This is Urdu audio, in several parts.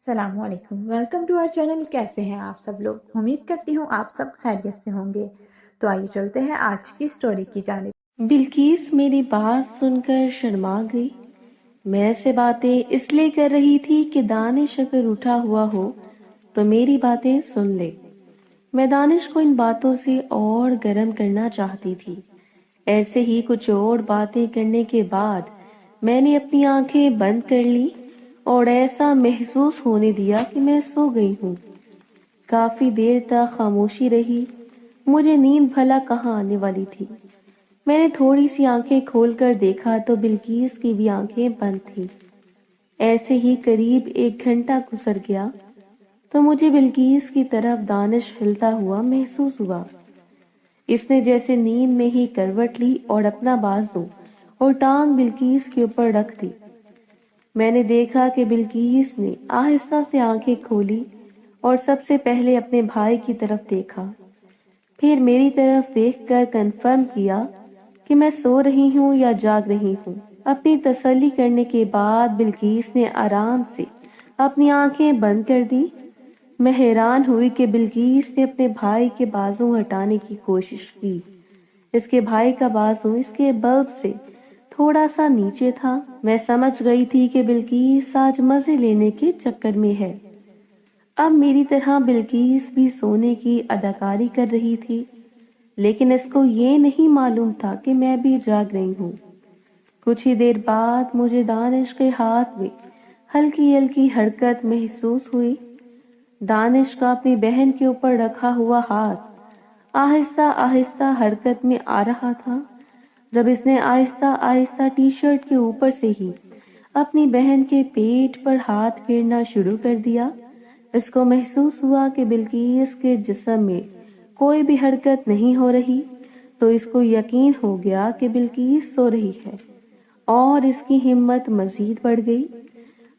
السلام علیکم، ویلکم ٹو آور چینل۔ کیسے ہیں آپ سب لوگ؟ امید کرتی ہوں آپ سب خیریت سے ہوں گے۔ تو آئیے چلتے ہیں آج کی سٹوری کی جانب۔ بلقیس میری بات سن کر شرما گئی۔ میں ایسے باتیں اس لیے کر رہی تھی کہ دانش اگر اٹھا ہوا ہو تو میری باتیں سن لے۔ میں دانش کو ان باتوں سے اور گرم کرنا چاہتی تھی۔ ایسے ہی کچھ اور باتیں کرنے کے بعد میں نے اپنی آنکھیں بند کر لی اور ایسا محسوس ہونے دیا کہ میں سو گئی ہوں۔ کافی دیر تک خاموشی رہی۔ مجھے نیند بھلا کہاں آنے والی تھی۔ میں نے تھوڑی سی آنکھیں کھول کر دیکھا تو بلقیس کی بھی آنکھیں بند تھیں۔ ایسے ہی قریب 1 گھنٹہ گزر گیا تو مجھے بلقیس کی طرف دانش ہلتا ہوا محسوس ہوا۔ اس نے جیسے نیند میں ہی کروٹ لی اور اپنا بازو اور ٹانگ بلقیس کے اوپر رکھ دی۔ میں نے دیکھا کہ بلقیس نے آہستہ سے آنکھیں کھولی اور سب سے پہلے اپنے بھائی کی طرف دیکھا، پھر میری طرف دیکھ کر کنفرم کیا کہ میں سو رہی ہوں یا جاگ رہی ہوں۔ اپنی تسلی کرنے کے بعد بلقیس نے آرام سے اپنی آنکھیں بند کر دی۔ میں حیران ہوئی کہ بلقیس نے اپنے بھائی کے بازو ہٹانے کی کوشش کی۔ اس کے بھائی کا بازو اس کے بلب سے تھوڑا سا نیچے تھا۔ میں سمجھ گئی تھی کہ بلقیس آج مزے لینے کے چکر میں ہے۔ اب میری طرح بلقیس بھی سونے کی اداکاری کر رہی تھی، لیکن اس کو یہ نہیں معلوم تھا کہ میں بھی جاگ رہی ہوں۔ کچھ ہی دیر بعد مجھے دانش کے ہاتھ میں ہلکی ہلکی حرکت محسوس ہوئی۔ دانش کا اپنی بہن کے اوپر رکھا ہوا ہاتھ آہستہ آہستہ حرکت میں آ رہا تھا۔ جب اس نے آہستہ آہستہ ٹی شرٹ کے اوپر سے ہی اپنی بہن کے پیٹ پر ہاتھ پھیرنا شروع کر دیا، اس کو محسوس ہوا کہ بلقیس کے جسم میں کوئی بھی حرکت نہیں ہو رہی، تو اس کو یقین ہو گیا کہ بلقیس سو رہی ہے اور اس کی ہمت مزید بڑھ گئی۔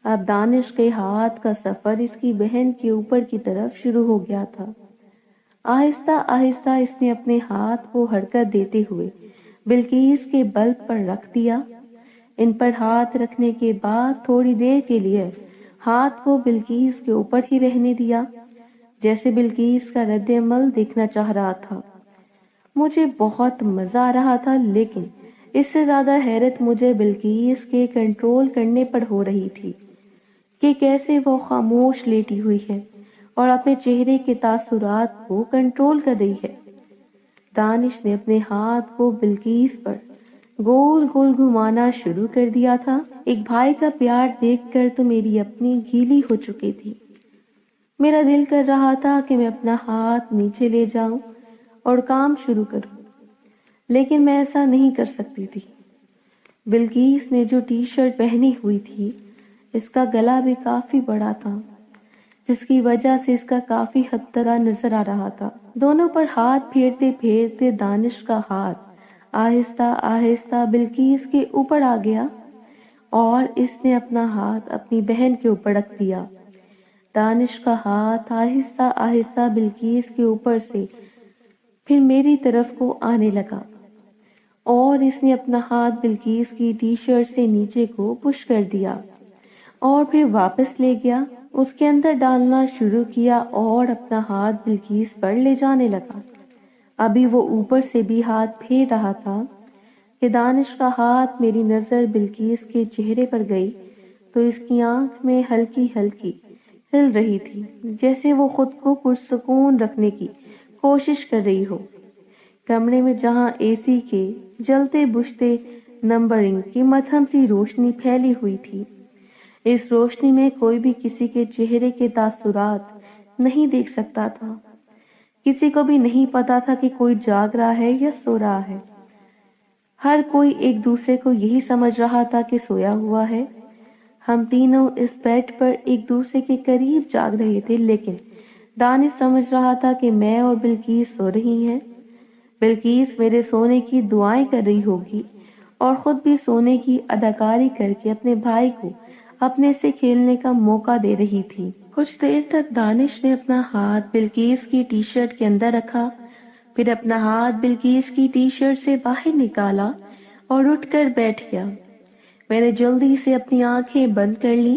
اب دانش کے ہاتھ کا سفر اس کی بہن کے اوپر کی طرف شروع ہو گیا تھا۔ آہستہ آہستہ اس نے اپنے ہاتھ کو حرکت دیتے ہوئے بلقیس کے بلب پر رکھ دیا۔ ان پر ہاتھ رکھنے کے بعد تھوڑی دیر کے لیے ہاتھ کو بلقیس کے اوپر ہی رہنے دیا، جیسے بلقیس کا رد عمل دیکھنا چاہ رہا تھا۔ مجھے بہت مزہ آ رہا تھا، لیکن اس سے زیادہ حیرت مجھے بلقیس کے کنٹرول کرنے پر ہو رہی تھی کہ کیسے وہ خاموش لیٹی ہوئی ہے اور اپنے چہرے کے تاثرات کو کنٹرول کر رہی ہے۔ دانش نے اپنے ہاتھ کو بلقیس پر گول گول گھمانا شروع کر دیا تھا۔ ایک بھائی کا پیار دیکھ کر تو میری اپنی گیلی ہو چکی تھی۔ میرا دل کر رہا تھا کہ میں اپنا ہاتھ نیچے لے جاؤں اور کام شروع کروں، لیکن میں ایسا نہیں کر سکتی تھی۔ بلقیس نے جو ٹی شرٹ پہنی ہوئی تھی، اس کا گلا بھی کافی بڑا تھا، جس کی وجہ سے اس کا کافی خطرہ نظر آ رہا تھا۔ دونوں پر ہاتھ پھیرتے پھیرتے دانش کا ہاتھ آہستہ آہستہ بلقیس کے اوپر آ گیا اور اس نے اپنا ہاتھ اپنی بہن کے اوپر رکھ دیا۔ دانش کا ہاتھ آہستہ آہستہ بلقیس کے اوپر سے پھر میری طرف کو آنے لگا اور اس نے اپنا ہاتھ بلقیس کی ٹی شرٹ سے نیچے کو پش کر دیا اور پھر واپس لے گیا، اس کے اندر ڈالنا شروع کیا اور اپنا ہاتھ بلقیس پر لے جانے لگا۔ ابھی وہ اوپر سے بھی ہاتھ پھیر رہا تھا کہ دانش کا ہاتھ میری نظر بلقیس کے چہرے پر گئی تو اس کی آنکھ میں ہلکی ہلکی ہل رہی تھی، جیسے وہ خود کو پرسکون رکھنے کی کوشش کر رہی ہو۔ کمرے میں جہاں اے سی کے جلتے بجھتے نمبرنگ کی مدھم سی روشنی پھیلی ہوئی تھی، اس روشنی میں کوئی بھی کسی کے چہرے کے تاثرات نہیں دیکھ سکتا تھا۔ کسی کو بھی نہیں پتا تھا کہ کوئی جاگ رہا ہے یا سو رہا ہے۔ ہر کوئی ایک دوسرے کو یہی سمجھ رہا تھا کہ سویا ہوا ہے۔ ہم تینوں اس بیڈ پر ایک دوسرے کے قریب جاگ رہے تھے، لیکن دانش سمجھ رہا تھا کہ میں اور بلقیس سو رہی ہیں۔ بلقیس میرے سونے کی دعائیں کر رہی ہوگی اور خود بھی سونے کی اداکاری کر کے اپنے بھائی کو اپنے سے کھیلنے کا موقع دے رہی تھی۔ کچھ دیر تک دانش نے اپنا ہاتھ بلقیس کی ٹی شرٹ کے اندر رکھا، پھر اپنا ہاتھ بلقیس کی ٹی شرٹ سے باہر نکالا اور اٹھ کر بیٹھ گیا۔ میں نے جلدی سے اپنی آنکھیں بند کر لی،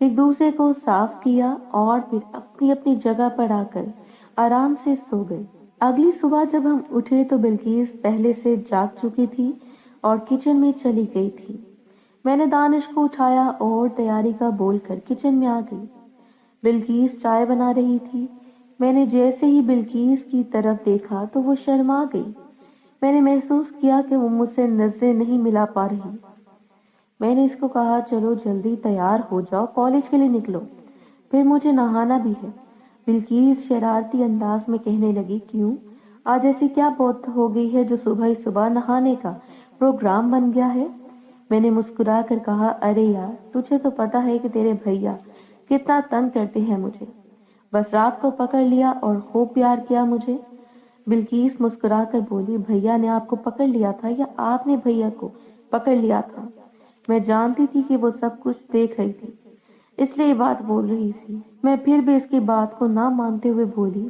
ایک دوسرے کو صاف کیا اور پھر اپنی اپنی جگہ پر آ کر آرام سے سو گئے۔ اگلی صبح جب ہم اٹھے تو بلقیس پہلے سے جاگ چکی تھی اور کچن میں چلی گئی تھی۔ میں نے دانش کو اٹھایا اور تیاری کا بول کر کچن میں آ گئی۔ بلقیس چائے بنا رہی تھی۔ میں نے جیسے ہی بلقیس کی طرف دیکھا تو وہ شرما گئی۔ میں نے محسوس کیا کہ وہ مجھ سے نظریں نہیں ملا پا رہی۔ میں نے اس کو کہا چلو جلدی تیار ہو جاؤ، کالج کے لیے نکلو، پھر مجھے نہانا بھی ہے۔ بلقیس شرارتی انداز میں کہنے لگی کیوں؟ آج ایسی کیا بات ہو گئی ہے جو صبح ہی صبح نہانے کا پروگرام بن گیا ہے؟ میں نے مسکرا کر کہا ارے یار تجھے تو پتا ہے کہ تیرے بھیا کتنا تنگ کرتے ہیں مجھے، بس رات کو پکڑ لیا اور خوب پیار کیا مجھے۔ بلقیس مسکرا کر بولی بھیا نے آپ کو پکڑ لیا تھا یا آپ نے بھیا کو پکڑ لیا تھا؟ میں جانتی تھی کہ وہ سب کچھ دیکھ رہی تھی، اس لیے یہ بات بول رہی تھی۔ میں پھر بھی اس کی بات کو نہ مانتے ہوئے بولی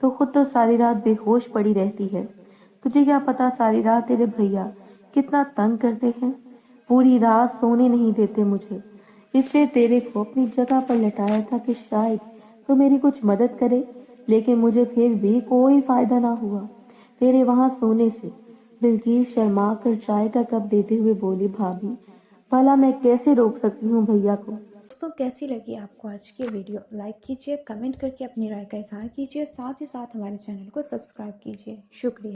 تو خود تو ساری رات بے ہوش پڑی رہتی ہے، تجھے کیا پتا ساری رات تیرے بھیا کتنا تنگ کرتے ہیں، پوری رات سونے نہیں دیتے مجھے، اس لیے تیرے کو اپنی جگہ پر لٹایا تھا کہ شاید تو میری کچھ مدد کرے، لیکن مجھے پھر بھی کوئی فائدہ نہ ہوا تیرے وہاں سونے سے۔ بلقیس شرما کر چائے کا کپ دیتے ہوئے بولی بھابھی بھلا میں کیسے روک سکتی ہوں بھیا کو؟ دوستوں کیسی لگی آپ کو آج کی ویڈیو؟ لائک کیجیے، کمنٹ کر کے اپنی رائے کا اظہار کیجیے، ساتھ ہی ساتھ ہمارے چینل کو سبسکرائب کیجیے۔ شکریہ۔